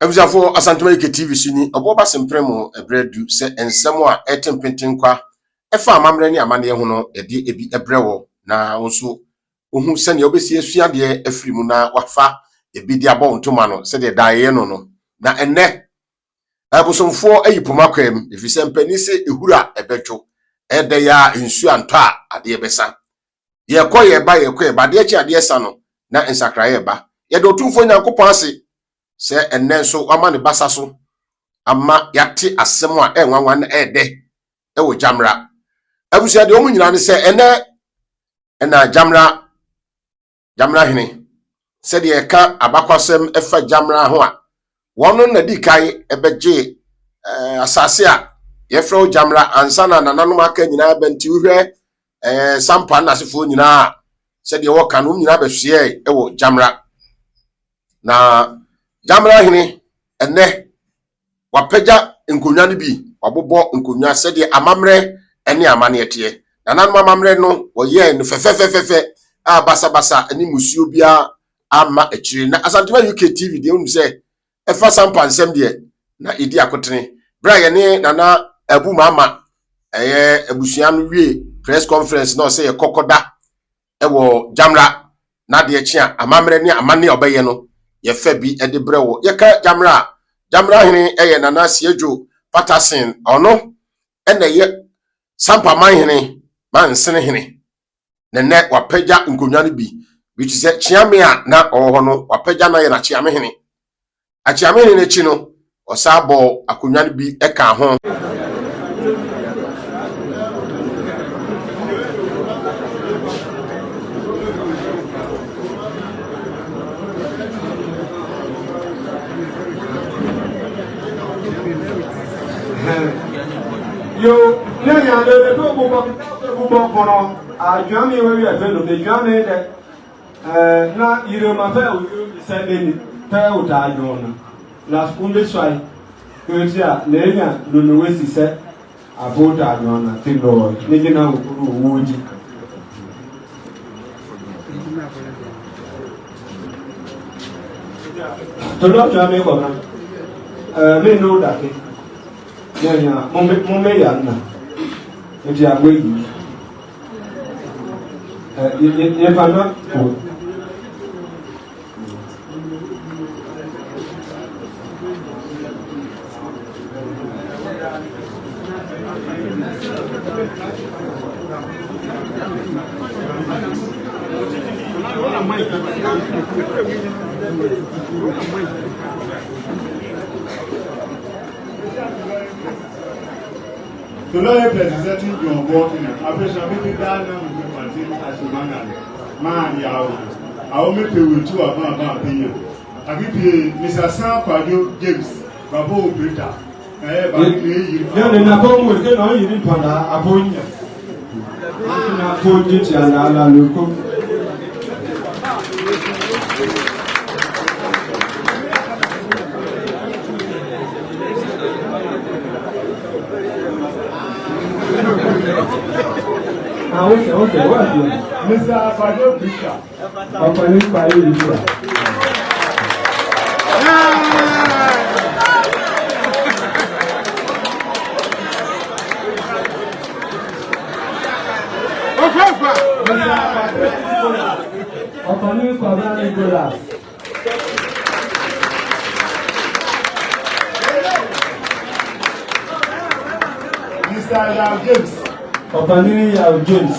Abusafo Asantuma UK TV sini oboba sempremo ebredu se ensemo a etempenten kwa efa amamre ne amane ho no ede ebi ebrewo na nso ohu se ne obesi asua de afrimu na wafa ebi de abo ntoma no se de daye no na enne abusomfo ayipomakwam efise mpani se ehura ebetwo ede ya nsu anto a ade ebesa ye koye ba de echi ade esa no na ensakraye ba ye de otumfo nyankopon ase se enne so ama ne basa so ama yate asem a enwanwan na ede ewo jamra abusia de omu nyina ne se enne na jamra hene se de eka abakwasem efa jamra ho a wono na di kai ebeje asase a yefro jamra ansana nananum aka nyina benti uhwe sampa na sefo nyina se de wo kanu nyina behwe ewo jamra na jamra hene enne wapeja nkonwa ne bi wabobo nkonwa se de amamre ene amane ete nananum amamre no woye no fefefefefe a basa ani musuo bia ama akire na Asantuma UK TV de unu se efa sampa nsem de na idi akotene bra ye ne nana abu mama abusua no wie press conference no se ye kokoda ewo jamra na de echi a amamre ne amane obeye no ye fa bi ede brewo ye ka jamra hene eye nana siejo Patterson ono ene ye sampa man hene man sene hene nene wapeja nkonwa ne bi which is chiame a na oho no wapeja na ye na chiame hene a chiame hene ne chi no osabo akonwa ne bi eka ho yo ya le to bo kono a jami we ya fe lo de jami de na ire ma fe o se de ni te o ta jona la skunde swai ko tia le nya lo no we si se a bo ta jona ti lo ni gina wo ji to lo jami ko na me no da ke nya mo ya na ndi agbo yi ye fana ko The lawyer presenting your work in a operation maybe that now we continue as a man yao. I will make you two about opinion. I give you Mr. Sam Kwadio James Babo Brita. Yeah, na pomo ke no yiri panda abonya. Na poje ti ala loko. Okay, what do you? Mr. Kwadio Brita. Company Kwadio Brita. Company Kwadio Brita. Mr. Yao James. Company Yao James.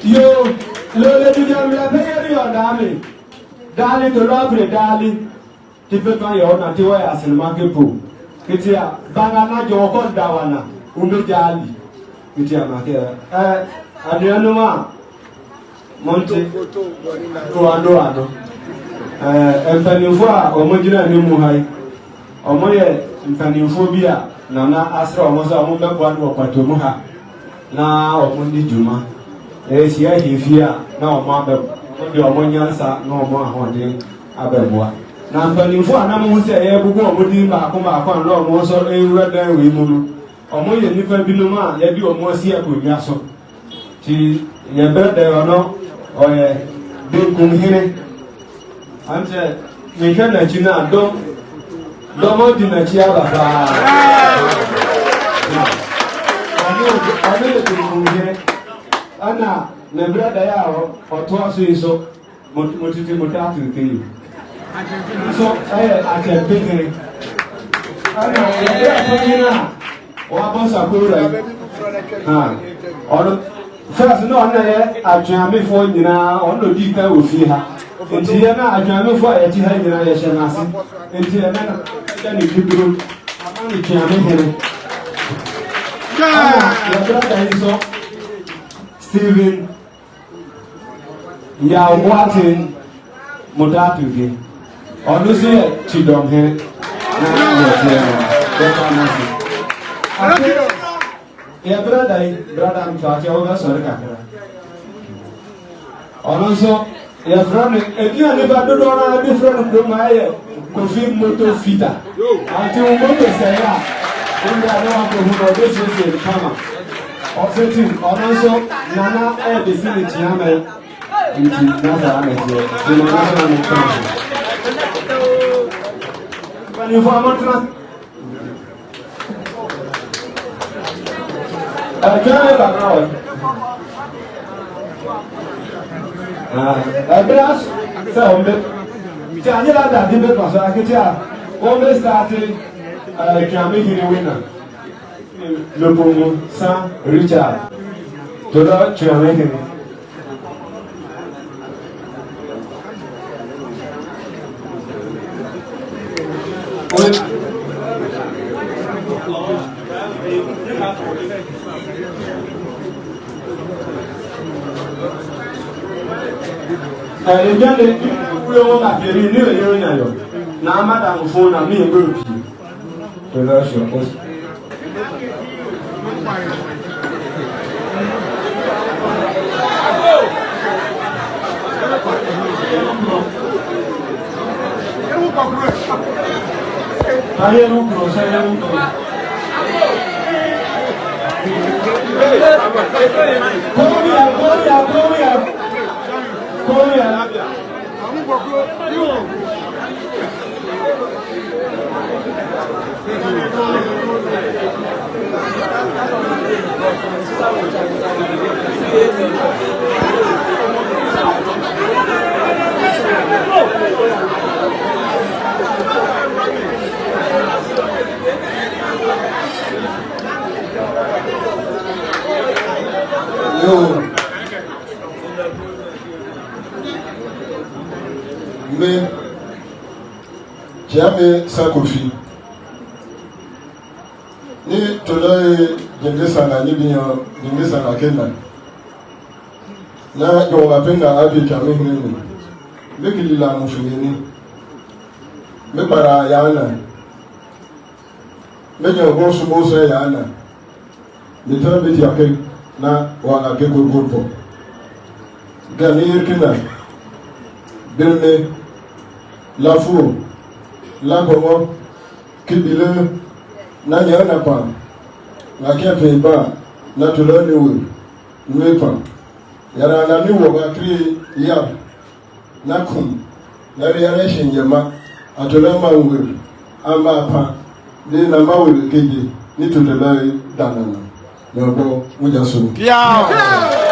Yo, le dunia mi la peye ri odami. Dali to love dali. Ti pe kan yo na ti wa ya sinema ke po. Kitia banga na jo ko dawana. Umbe jali. Kitia ma ke Adriano ma Monte ko ado. Mpanimfo a omojina ni mu hai. Omoye mpanimfo bi a na asra omoso omo be kwa do kwato mu ha. Na omundi juma sia hifia na omo abe de omo nyansa na omo ahode abeboa na mpanimfo ana mu se ye bugu omudi ba ko na omo so ewura dan we mu ọmọ yẹ nípa binom a yẹbi ọmọ si akonnwa so ti yẹ bẹrẹ dẹ ọno ọyẹ benkum hene ankyɛ mehwɛ n'akyi na dɔm di n'akyi aba paa ɔno yɛ benkum hene ɛna ne brɛ dɛ a ɔtoa so yi so motete mota atete yi nso ɛyɛ akyɛmpe hene ɛna yɛbrɛ apɛnyina a wabɔ sakora yi ɔno first na ɔno yɛ atweamefoɔ nyinaa ɔno di ka wɔ fie ha nti yɛ na atweamefoɔ a yɛte ha nyinaa yɛhyɛ n'ase nti yɛ na yɛ ne bibiro ama ne tweame hene ɛna yɛbrɛ da yi so Stephen Yawwaten Motatuge ɔno nso yɛ Chidom hene na yɛteɛ no bɛka no se yɛ brada yi brada mfakyɛ wobɛsɔre kakra ɔno nso yɛfrɛ no ɛdi a nipa dodoɔ no a de frɛ no kurom a ɛyɛ Kofi Moto Fita ante wo moto sɛe a wonde a ne wakɔhu no ɔbɛsiesie no kama ɔsɛtim ɔno nso nana ɛyɛ bɛsi ne kyiamɛ nti na saa nɛteɛ de no naso no ka mpanimfoɔ amɔtena Adriana Banawa. Adriana, so we are not that debate was I get ya. Always starting making a winner. Le Pomo Saint Richard. To the German. Ejale we won na feri ni we yo nya yo na madam phone na me go pi to rush your post aye no kro se no kro Korea. Me Kiame Sakofi ni toloi jengesa na nibio jengesa na Kenya na yo wapenda abi Kiame hini mekili la mufini me para yana me nyo bosu bosu yana me tabe ti ake na wa ake gurgurpo gani yirkina Bilme, Lafou, Lagomo, Kibile, Nanyanapa, Nakepa, Natulani, Mepa, Yarana Niwa, Kri, Yap, Nakum, Nariaration Yama, Atolama will, Amapa, then a Maui Kiji, Nitulai, Danana, Yobo, Mujasu. Yeah!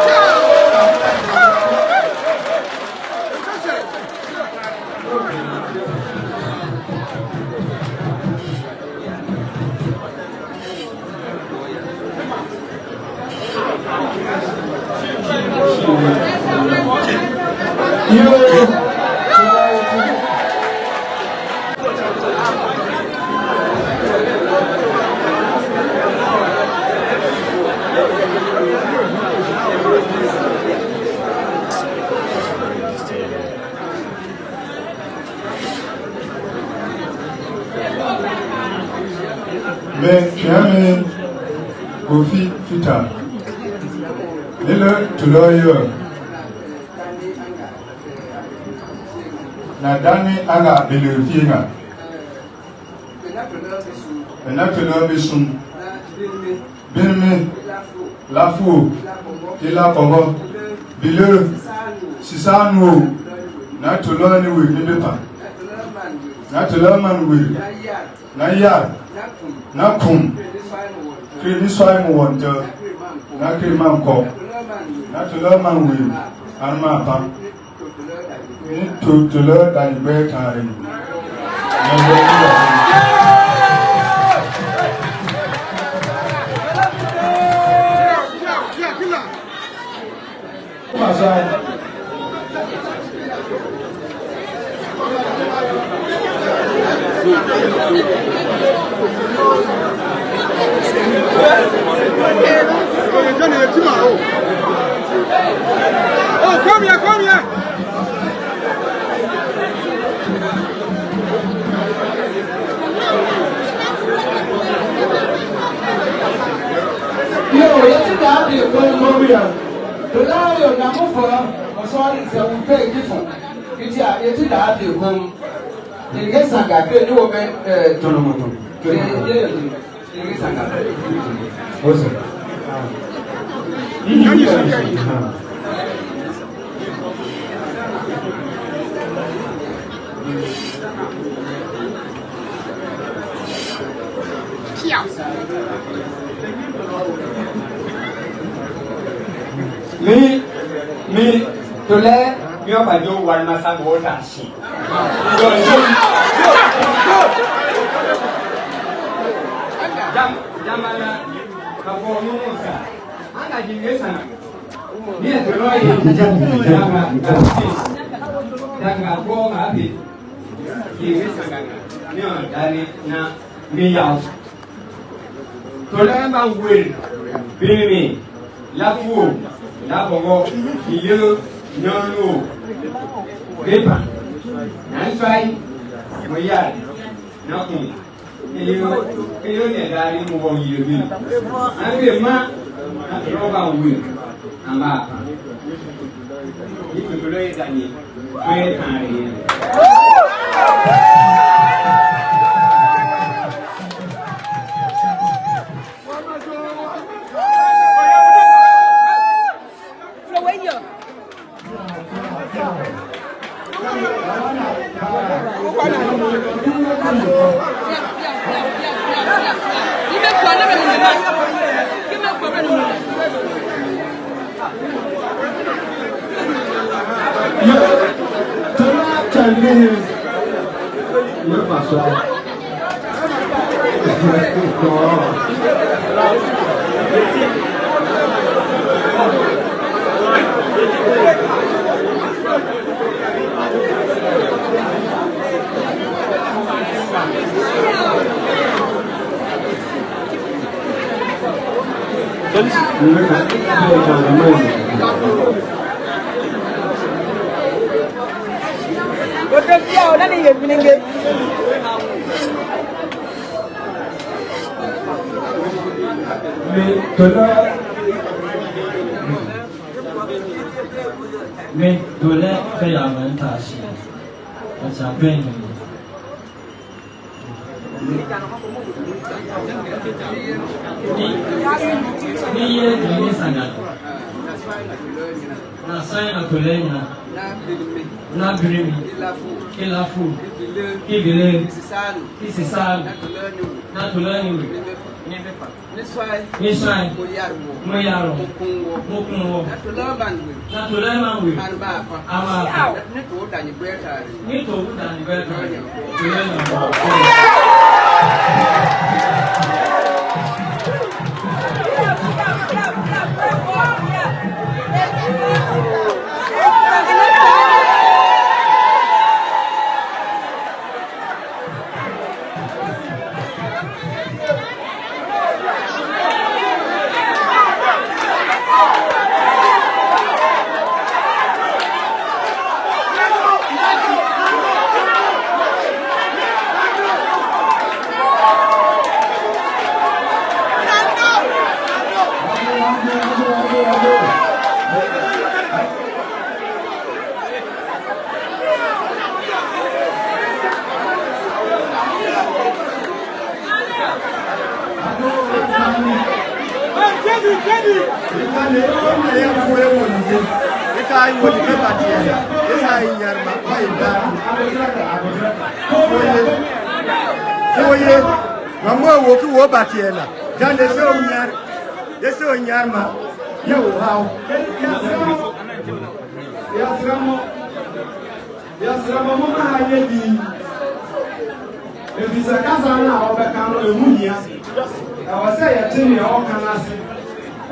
Mais Kiame Kofi Fita, Lila Tuloyo, Nadani Aga Belufina, Benatulo Bisum, Benme, Lafou, Kila Congo, Bile, Sisano, not to learn with Nibipa, not to learn with Nayar, Nakum, Kridiswine water, Nakrimanko, not to learn with Armapa, to learn that great time. Oh, come here, come here. Yo, you see that the Colombian. The lion number for a sorry, so we pay different. It's a you that the home. The guest I got paid over Tonomoto. Me, to let me up and do one master water. Jamala, Kabo Musa, Anna Jinesa, near the Roy, Danga, go happy. He is a no, Danny, now, me out. To learn will bring me, Lafu, Labogo, you, no, paper, and try, Moyard, nothing. You need that you won't use it. I will not rob will. I'm back. You could raise a knee. Wait, Mais de là, fait la même tâche. Ça peine. Ni ye ni sanga. Na sai na kolenya. Na brimi. Que la fou. Que bele. Que sal. Na kolenya. Ni sai. Moyaro. Mokunwo. Na tulema ngwe. Ama. Ni to udani beta.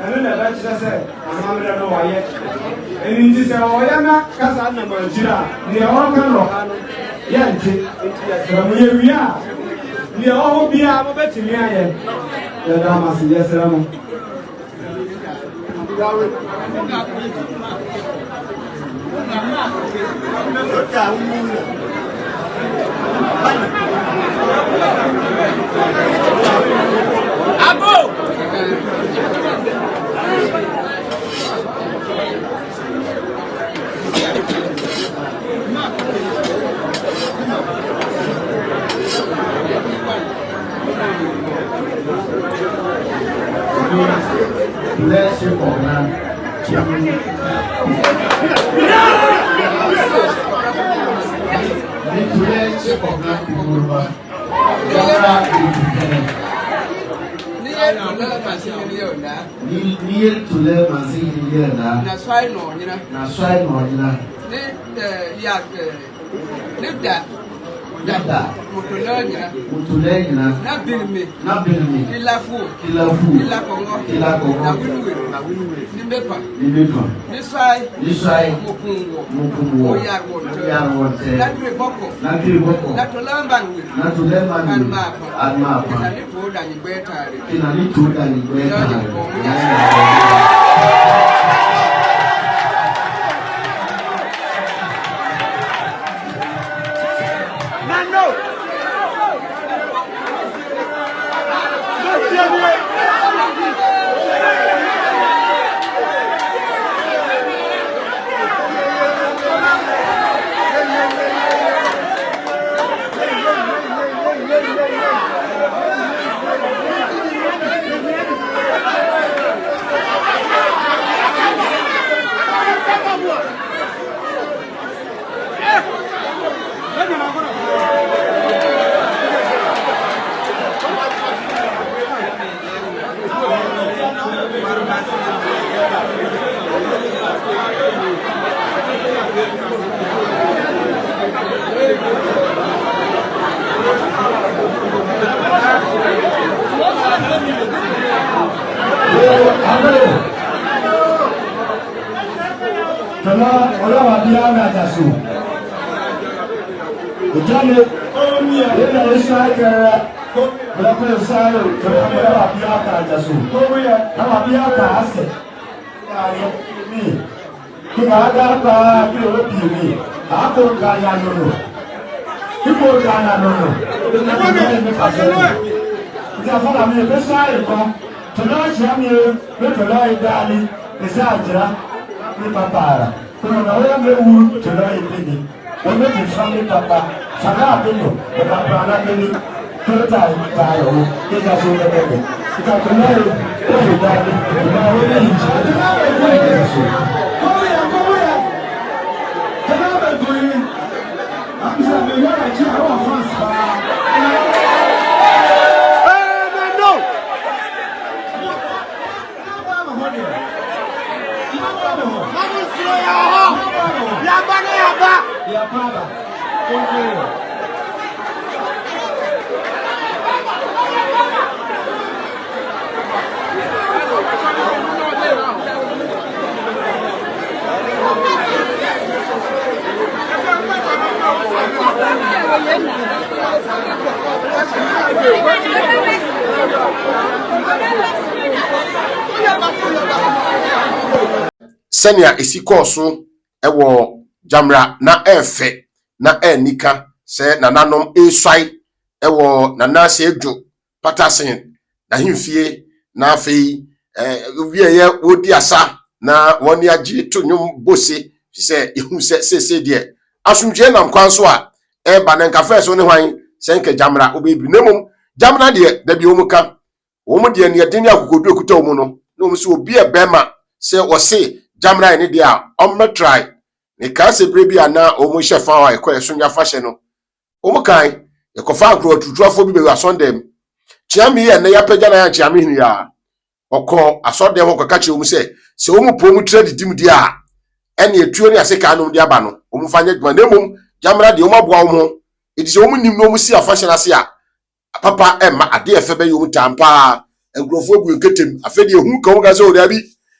And then the said, I'm not know yet. And in this Oyana Casana Manjira, near Organ Yanti, from here we are. We all be able to me. The Damas, yes, Ramon. Bless you for now. Near to learn and see here now. That's why no, you know. That's why no, you know. Live that. Mutulenya na bilmi kilafu kilakongo na winwe nimepa nisai mukungu oyarwonte na kiriboko na tulemba anmapa kina nituda nibetare Senia esi koso ewo jamra na efe na enika se nananom eswai ewo nanase edu patasen na himfie na afei wieye wodi asa na woni agi to nwum bose se ehu se de asumdwe nam kwanso a eba na nka first oni hwan se nka jamra obebi nemum jamra de da bi omuka omu de ne yedin akokodu okuta omu no no mu so obi e bema se o se jamra ne dia omma try ne ka se bre bia na o mu hye fa wa ekọ eso nya fa hye no o mu kan e ko fa agro tutuafo bi be asondem chiami ye na ya pagya na ya chiami hini ya okọ asondem ko ka che o mu se o mu po mu trade dim dia ene etuo ne ase ka no dia ba no o mu fa nya dwuma na mum jamra de o maboa o mu edi se o mu nim no mu si afa hye na se a papa emma ade efe be yo mu tampa engrofo bu nketem afedi ehu ka wo ga se o da bi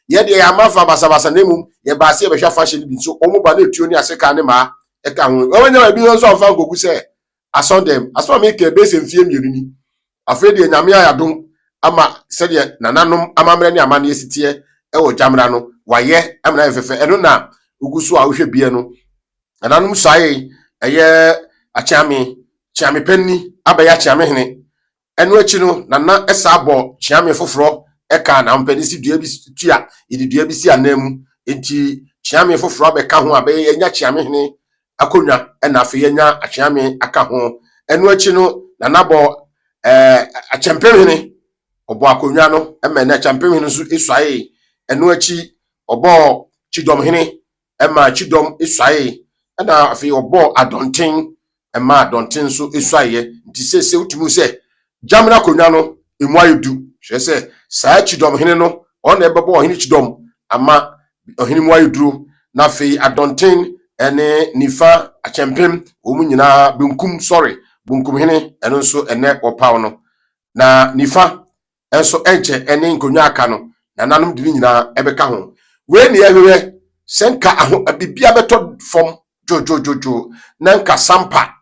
ye de ya mafa basabasa na mum ye ba se be hwa fa hye ni so o mu ba na etuo ne ase ka ne ma e ka ho o nya bi so afa ngogu se asondem me ke be se mfie mienu ni afedi nyame ayadom ama se de nananom amamre ne amane esitie e wo jamra no waye amna efefe eno na ugusu a wo hwe bie no nananom sae eye achiame penni abaya chiame hene eno achi no nana esa abo chiame foforo eka na mpani si dua bi tua idi dua bi si anam enti chiame foforo abeka ho abe enya chiame hene akonwa na afi enya achiame aka ho eno achi no nana bo achempem hene obo akonwa no ema na achempem hene so esuae eno achi obo chidom hene ema chidom esuae na afi obo adonten ema adonten so esuae nti sese utumu se jamra konwa no emu ayedu hwe se saa chidom hene no ona ebebo hene chidom ama ohene mu ayeduru na afi adonten ene nifa achempem omu nyina bunkum hene eno so ene opaw no na nifa enso enche ene nkonwa aka no na nanom de nyina ebeka ho we ne ehwe senka aho abibia beto fom jojo na nka sampa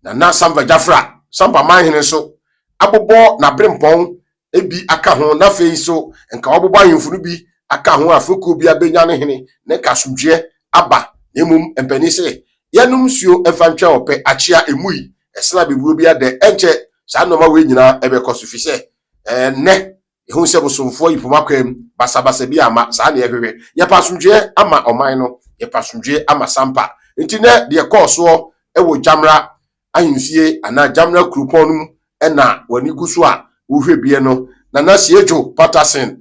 na Samba Jafra sampa man hene so abobo na brempon ebi aka ho na fei so nka obobo ahemfunu bi aka ho afoko bi abenya ne hene ne kasumdwe aba nemum empani se yanum suo efantwa ope achia emui esna bebuo bi ade enche sa noma we nyina ebekoso fi se ne ehun se bosomfo yipomakwam basabasa bi ama sa na ehwehwe ye pasumdwe ama oman no ye pasumdwe ama sampa nti ne de koso ewo jamra ahimfie ana jamra krupon ena wani guso a wohwe bie no na Siejo Patterson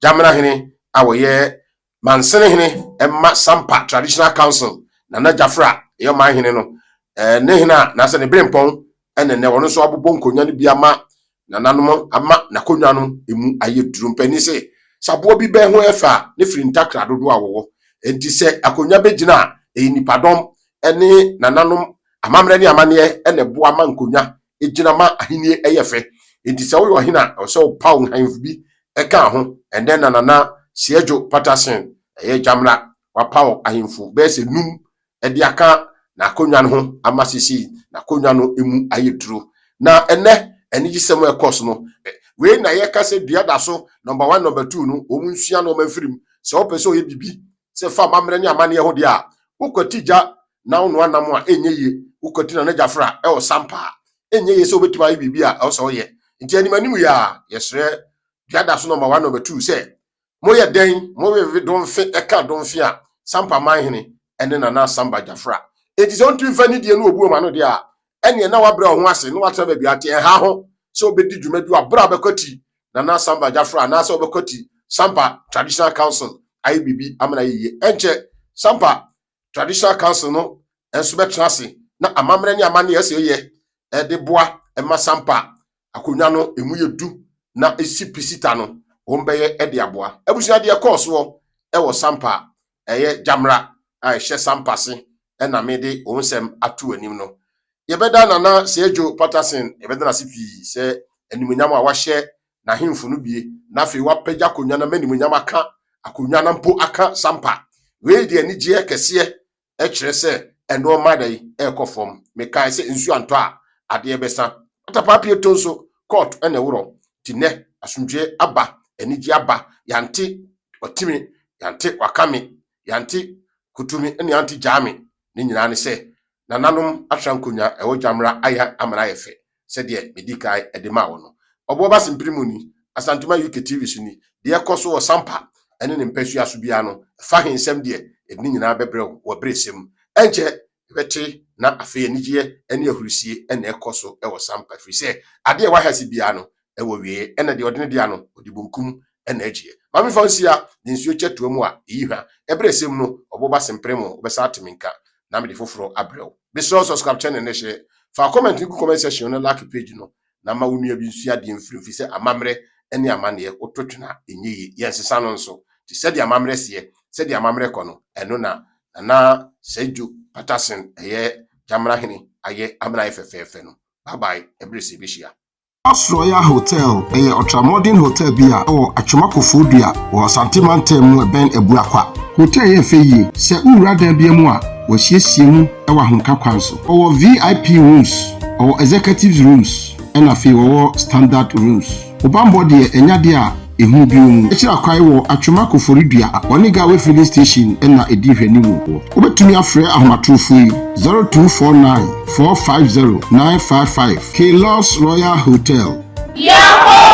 jamra hene awoye mansene hene emma sampa traditional council na Jafra ye man hene no ne hena na se ne brempon ene ne wono so abobo nkonya ne bia ma nananom ama na konwa no emu aye drumpani se sabo bi be ho efa ne firi ntakra dodo awowo enti se akonya begina nipadom ene nananom amamre ne amane ene boa ma nkonya ejina ma ahenie eyefe enti se wo hina so paw hanf bi eka ho ende nana Siejo Patterson eye jamra wa paw ahemfu be se num edi aka na konwa no ho amasisi na konwa no emu ayeduru na ene eniji semo ekos no we na ye kase dua da so number 1 number 2 no omunsua no manfirim se opese oye bibi se fa mamre ne amane ho dia ukotija na onu anam a enyeye ukoti na Jafra e o sampa enyeye se obetima ye bibi a o so ye nti animanim ya yesre dua da so number 1 number 2 se moye den moye don fe eka don fe a sampa man hene ene na Samba Jafra eti so ntu fa ni die no obuo ma no dia ene na wabre ho ase no watra ba bi ate ha ho so obedi dwumadu abra bekoti na Samba Jafra na so obekoti Sampa Traditional Council IBB amana yiye enche Sampa Traditional Council no enso betrase na amamre ni amane yese ye de boa ema Sampa akonwa no emu yedu na esipisita no wombeye de aboa abusua de course wo wo Sampa eye jamra a hye Sampa se na mede onsem atu anim no yebeda nana Siejo Patterson yebeda na sipi se animunyam a wahye na hemfu no bie na fe wapagya konwa na manimunyam aka akonwa na mpo aka Sampa we de anigye kese e kire se eno madai e kofom me kai se nsu anto a ade ebesa atapapie tonso court ene woro tine asumdwe aba anigye aba yante otimi yante wakame yante kutumi ene yante jami ni nyina ne se nananom atrankonya ewo jamra aya amara yefe se de medikai edema wo no obo ba simprimuni asantuma UK TV suni de ekoso wo Sampa ene ne mpasua so bia no fa hensem de edini nyina bebre wo bresem enche beti na afi anigye ene ahurusie ene ekoso ewo Sampa firi se ade wa hasi bia no ewo wie ene de odene dia no odibunkum energy mami fansia de nsuo cheto mu a yihwa ebresem no oboba sempremo obesa atiminka na me de foforo abrɛw be so subscribe channel ne hye fa comment ku comment section no like page no na ma wonua bi nsu ade mfiri se amamre ene amane ototwena enyi yensesa no nso ti se de amamre se de amamre kɔ no eno na seju patasen jamra hini aye amra FFF no bye bye ebrese bishia Royal Hotel ultra modern hotel bia o Atwomako dua o Santimantem mu ben Ebuakwa hotel ye feyi se ura dan bia mu a wo hiesie mu e wa honka kwan so o VIP rooms o executive rooms and afi o standard rooms obambo de enyade a ehu bi mu ekira kwai wo Atwomako dua Oniga we filling station na edi hwani mu obetumi afre ahomatrofo yi 0249 450 955 K-Loss Royal Hotel. Yeah!